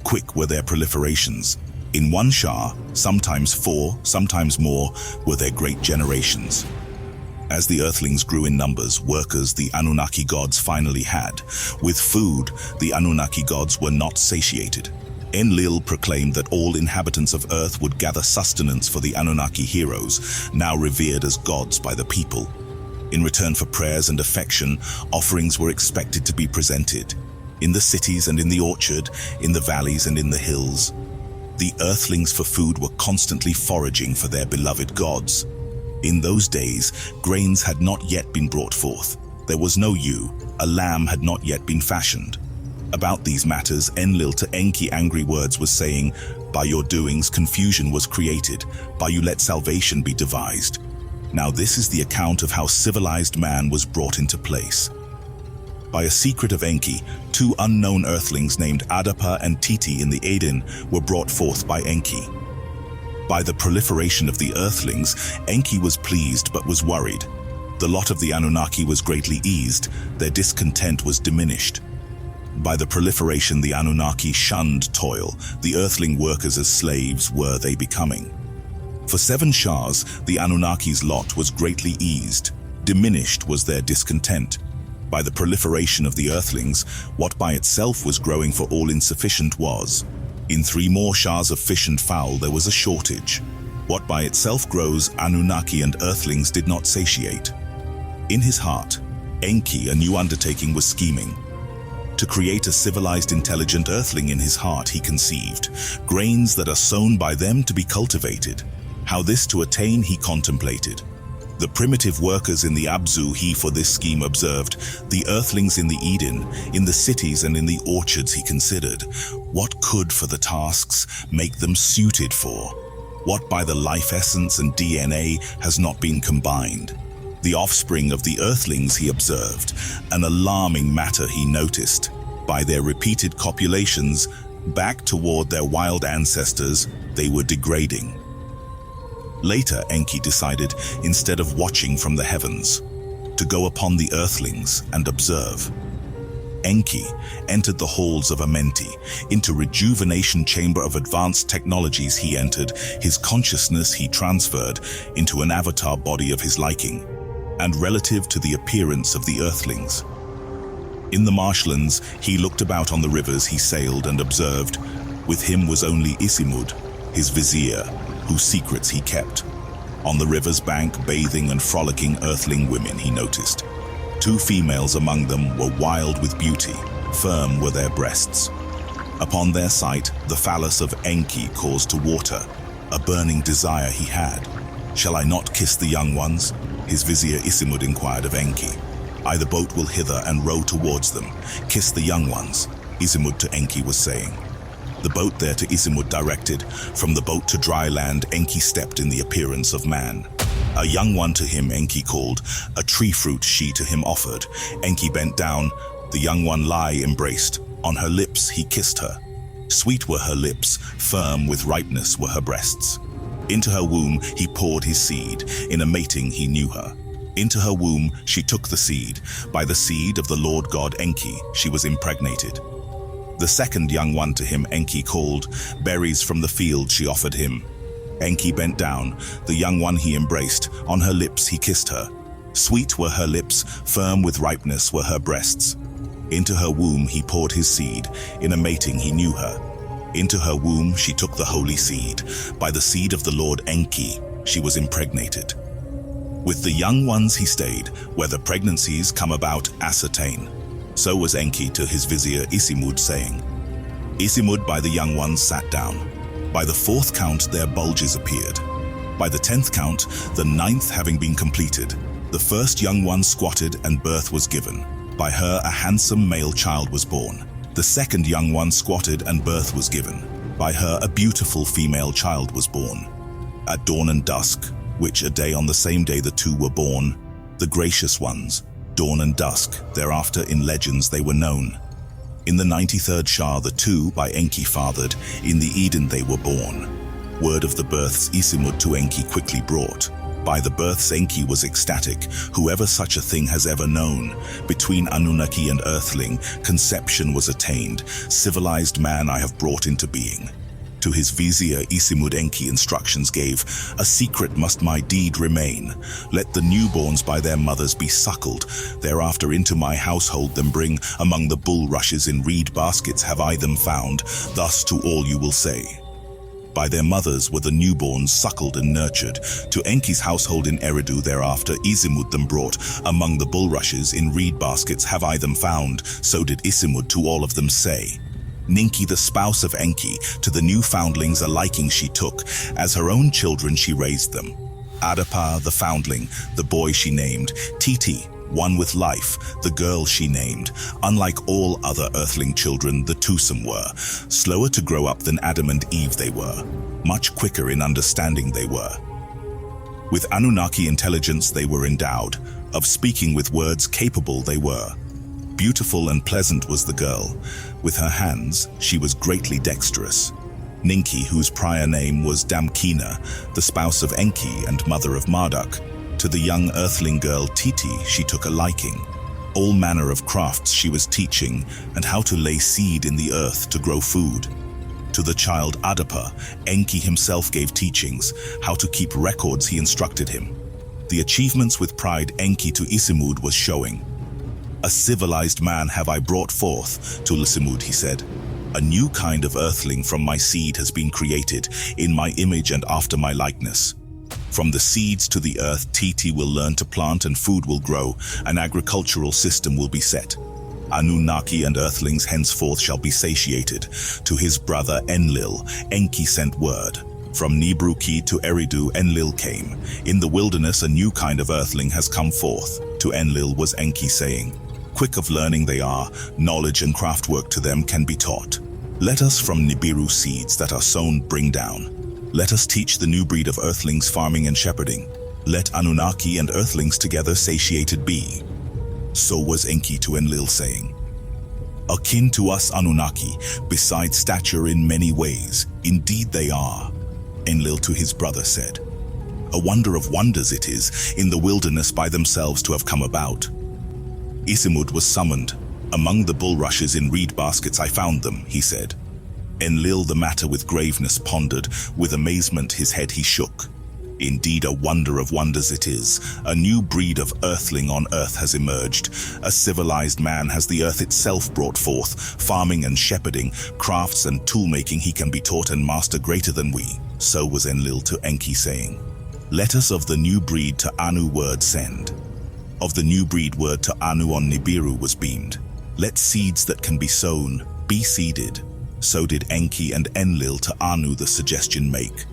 Quick were their proliferations. In one Shah, sometimes 4, sometimes more, were their great generations. As the earthlings grew in numbers, workers the Anunnaki gods finally had. With food, the Anunnaki gods were not satiated. Enlil proclaimed that all inhabitants of Earth would gather sustenance for the Anunnaki heroes, now revered as gods by the people. In return for prayers and affection, offerings were expected to be presented. In the cities and in the orchard, in the valleys and in the hills. The earthlings for food were constantly foraging for their beloved gods. In those days, grains had not yet been brought forth. There was no ewe, a lamb had not yet been fashioned. About these matters, Enlil to Enki angry words was saying, "By your doings confusion was created, by you let salvation be devised." Now this is the account of how civilized man was brought into place. By a secret of Enki, 2 unknown earthlings named Adapa and Titi in the Eden were brought forth by Enki. By the proliferation of the earthlings, Enki was pleased but was worried. The lot of the Anunnaki was greatly eased, their discontent was diminished. By the proliferation the Anunnaki shunned toil, the earthling workers as slaves were they becoming. For 7 Shahs, the Anunnaki's lot was greatly eased, diminished was their discontent. By the proliferation of the earthlings, what by itself was growing for all insufficient was. In 3 more Shahs of fish and fowl there was a shortage. What by itself grows, Anunnaki and earthlings did not satiate. In his heart, Enki, a new undertaking, was scheming. To create a civilized, intelligent earthling in his heart he conceived, grains that are sown by them to be cultivated. How this to attain he contemplated. The primitive workers in the Abzu he for this scheme observed, the earthlings in the Eden, in the cities and in the orchards he considered. What could for the tasks make them suited for? What by the life essence and DNA has not been combined? The offspring of the earthlings he observed, an alarming matter he noticed. By their repeated copulations, back toward their wild ancestors, they were degrading. Later, Enki decided, instead of watching from the heavens, to go upon the earthlings and observe. Enki entered the halls of Amenti. Into rejuvenation chamber of advanced technologies he entered, his consciousness he transferred into an avatar body of his liking, and relative to the appearance of the earthlings. In the marshlands, he looked about on the rivers he sailed and observed. With him was only Isimud, his vizier, whose secrets he kept. On the river's bank, bathing and frolicking earthling women he noticed. 2 females among them were wild with beauty, firm were their breasts. Upon their sight, the phallus of Enki caused to water, a burning desire he had. "Shall I not kiss the young ones?" his vizier Isimud inquired of Enki. "I the boat will hither and row towards them. Kiss the young ones," Isimud to Enki was saying. The boat there to Isimud directed. From the boat to dry land, Enki stepped in the appearance of man. A young one to him Enki called, a tree fruit she to him offered. Enki bent down, the young one lie embraced. On her lips he kissed her. Sweet were her lips, firm with ripeness were her breasts. Into her womb he poured his seed, in a mating he knew her. Into her womb she took the seed. By the seed of the Lord God Enki she was impregnated. The second young one to him Enki called, berries from the field she offered him. Enki bent down, the young one he embraced, on her lips he kissed her. Sweet were her lips, firm with ripeness were her breasts. Into her womb he poured his seed, in a mating he knew her. Into her womb she took the holy seed. By the seed of the Lord Enki she was impregnated. With the young ones he stayed, whether pregnancies come about ascertain. So was Enki to his vizier Isimud saying. Isimud by the young ones sat down. By the 4th count their bulges appeared. By the 10th count, the 9th having been completed, the first young one squatted and birth was given. By her a handsome male child was born. The second young one squatted and birth was given. By her a beautiful female child was born. At dawn and dusk, which a day on the same day the 2 were born, the gracious ones, dawn and dusk, thereafter in legends they were known. In the 93rd Shah the 2 by Enki fathered, in the Eden they were born. Word of the births Isimud to Enki quickly brought. By the births Enki was ecstatic, whoever such a thing has ever known. Between Anunnaki and Earthling, conception was attained. Civilized man I have brought into being. To his vizier Isimud Enki instructions gave, a secret must my deed remain. Let the newborns by their mothers be suckled, thereafter into my household them bring. Among the bulrushes in reed baskets have I them found, thus to all you will say. By their mothers were the newborns suckled and nurtured. To Enki's household in Eridu thereafter Isimud them brought. Among the bulrushes in reed baskets have I them found, so did Isimud to all of them say. Ninki, the spouse of Enki, to the new foundlings a liking she took. As her own children she raised them. Adapa, the foundling, the boy she named. Titi, one with life, the girl she named. Unlike all other earthling children, the twosome were. Slower to grow up than Adam and Eve they were. Much quicker in understanding they were. With Anunnaki intelligence they were endowed. Of speaking with words capable they were. Beautiful and pleasant was the girl. With her hands, she was greatly dexterous. Ninki, whose prior name was Damkina, the spouse of Enki and mother of Marduk. To the young earthling girl Titi she took a liking. All manner of crafts she was teaching, and how to lay seed in the earth to grow food. To the child Adapa, Enki himself gave teachings. How to keep records he instructed him. The achievements with pride Enki to Isimud was showing. A civilized man have I brought forth, to Isimud he said. A new kind of earthling from my seed has been created, in my image and after my likeness. From the seeds to the earth, Titi will learn to plant and food will grow, an agricultural system will be set. Anunnaki and earthlings henceforth shall be satiated. To his brother Enlil, Enki sent word. From Nibruki to Eridu, Enlil came. In the wilderness a new kind of earthling has come forth. To Enlil was Enki saying, quick of learning they are, knowledge and craftwork to them can be taught. Let us from Nibiru seeds that are sown bring down. Let us teach the new breed of earthlings farming and shepherding. Let Anunnaki and earthlings together satiated be. So was Enki to Enlil saying, akin to us Anunnaki, besides stature in many ways, indeed they are. Enlil to his brother said, a wonder of wonders it is, in the wilderness by themselves to have come about. Isimud was summoned. Among the bulrushes in reed baskets I found them, he said. Enlil the matter with graveness pondered, with amazement his head he shook. Indeed a wonder of wonders it is, a new breed of earthling on earth has emerged. A civilized man has the earth itself brought forth, farming and shepherding, crafts and tool-making he can be taught and master greater than we. So was Enlil to Enki saying, let us of the new breed to Anu word send. Of the new breed word to Anu on Nibiru was beamed. Let seeds that can be sown be seeded. So did Enki and Enlil to Anu the suggestion make.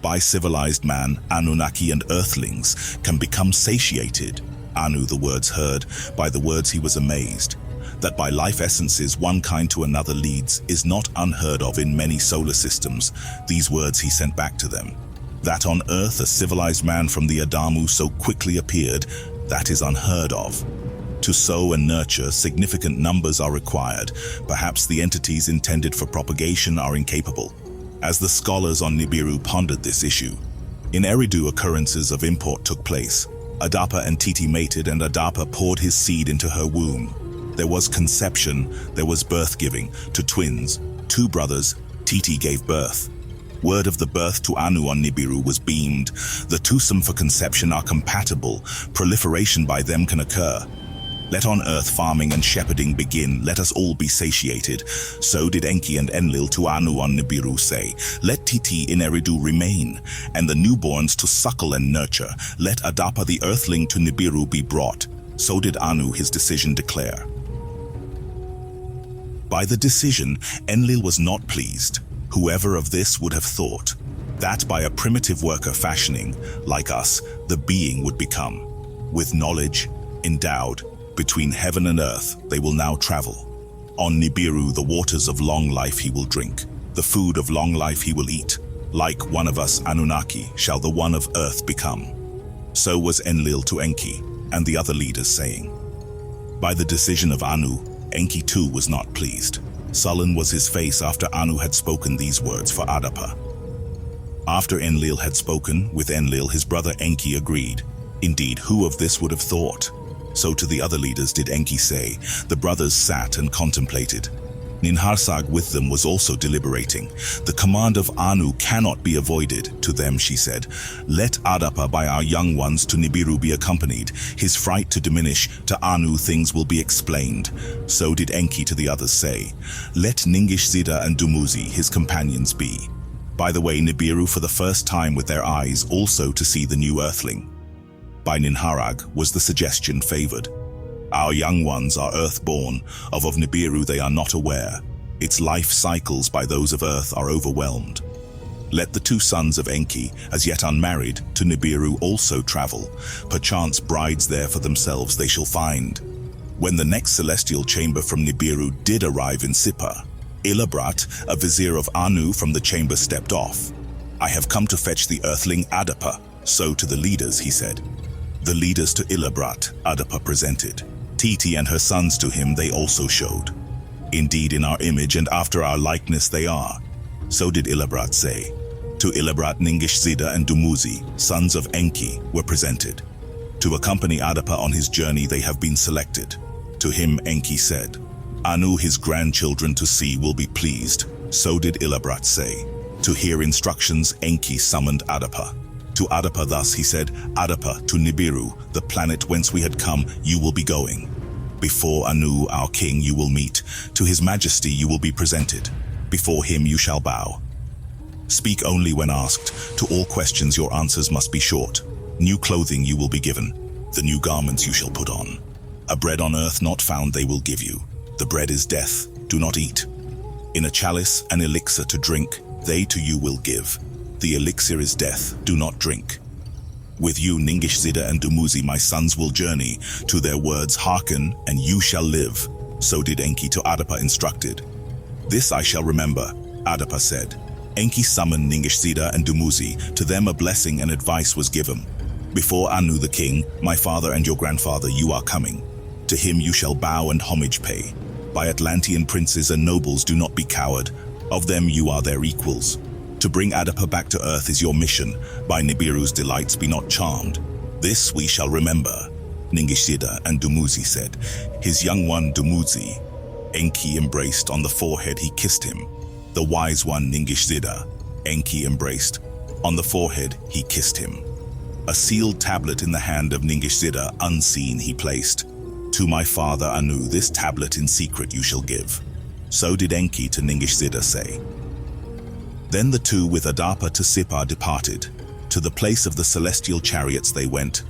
By civilized man, Anunnaki and earthlings can become satiated. Anu the words heard, by the words he was amazed. That by life essences one kind to another leads is not unheard of in many solar systems. These words he sent back to them. That on earth a civilized man from the Adamu so quickly appeared, that is unheard of. To sow and nurture, significant numbers are required. Perhaps the entities intended for propagation are incapable. As the scholars on Nibiru pondered this issue, in Eridu occurrences of import took place. Adapa and Titi mated and Adapa poured his seed into her womb. There was conception, there was birth-giving. To twins, 2 brothers, Titi gave birth. Word of the birth to Anu on Nibiru was beamed. The twosome for conception are compatible. Proliferation by them can occur. Let on earth farming and shepherding begin, let us all be satiated. So did Enki and Enlil to Anu on Nibiru say, let Titi in Eridu remain, and the newborns to suckle and nurture. Let Adapa the earthling to Nibiru be brought. So did Anu his decision declare. By the decision, Enlil was not pleased. Whoever of this would have thought that by a primitive worker fashioning, like us, the being would become. With knowledge, endowed, between heaven and earth they will now travel. On Nibiru the waters of long life he will drink, the food of long life he will eat. Like one of us Anunnaki shall the one of earth become. So was Enlil to Enki, and the other leaders saying. By the decision of Anu, Enki too was not pleased. Sullen was his face after Anu had spoken these words for Adapa. After Enlil had spoken, with Enlil his brother Enki agreed. Indeed, who of this would have thought? So to the other leaders did Enki say. The brothers sat and contemplated. Ninharsag with them was also deliberating. The command of Anu cannot be avoided. To them she said, let Adapa by our young ones to Nibiru be accompanied. His fright to diminish, to Anu things will be explained. So did Enki to the others say, let Ningishzida and Dumuzi his companions be. By the way, Nibiru for the first time with their eyes also to see the new earthling. By Ninharag was the suggestion favored. Our young ones are earth-born, of Nibiru they are not aware. Its life cycles by those of earth are overwhelmed. Let the two sons of Enki, as yet unmarried, to Nibiru also travel. Perchance brides there for themselves they shall find. When the next celestial chamber from Nibiru did arrive in Sipa, Ilabrat, a vizier of Anu from the chamber stepped off. I have come to fetch the earthling Adapa, so to the leaders he said. The leaders to Ilabrat, Adapa presented. Titi and her sons to him they also showed. Indeed in our image and after our likeness they are. So did Ilabrat say. To Ilabrat Ningishzida and Dumuzi, sons of Enki, were presented. To accompany Adapa on his journey they have been selected. To him Enki said, Anu his grandchildren to see will be pleased. So did Ilabrat say. To hear instructions Enki summoned Adapa. To Adapa thus he said, Adapa, to Nibiru, the planet whence we had come, you will be going. Before Anu, our king, you will meet. To his majesty you will be presented. Before him you shall bow. Speak only when asked. To all questions your answers must be short. New clothing you will be given. The new garments you shall put on. A bread on earth not found they will give you. The bread is death. Do not eat. In a chalice an elixir to drink, they to you will give. The elixir is death, do not drink. With you Ningishzida and Dumuzi my sons will journey, to their words hearken, and you shall live. So did Enki to Adapa instructed. This I shall remember, Adapa said. Enki summoned Ningishzida and Dumuzi, to them a blessing and advice was given. Before Anu the king, my father and your grandfather you are coming. To him you shall bow and homage pay. By Atlantean princes and nobles do not be coward, of them you are their equals. To bring Adapa back to earth is your mission. By Nibiru's delights be not charmed. This we shall remember, Ningishzida and Dumuzi said. His young one Dumuzi, Enki embraced, on the forehead he kissed him. The wise one Ningishzida, Enki embraced, on the forehead he kissed him. A sealed tablet in the hand of Ningishzida unseen he placed. To my father Anu this tablet in secret you shall give. So did Enki to Ningishzida say. Then the two with Adapa to Sipa departed. To the place of the celestial chariots they went,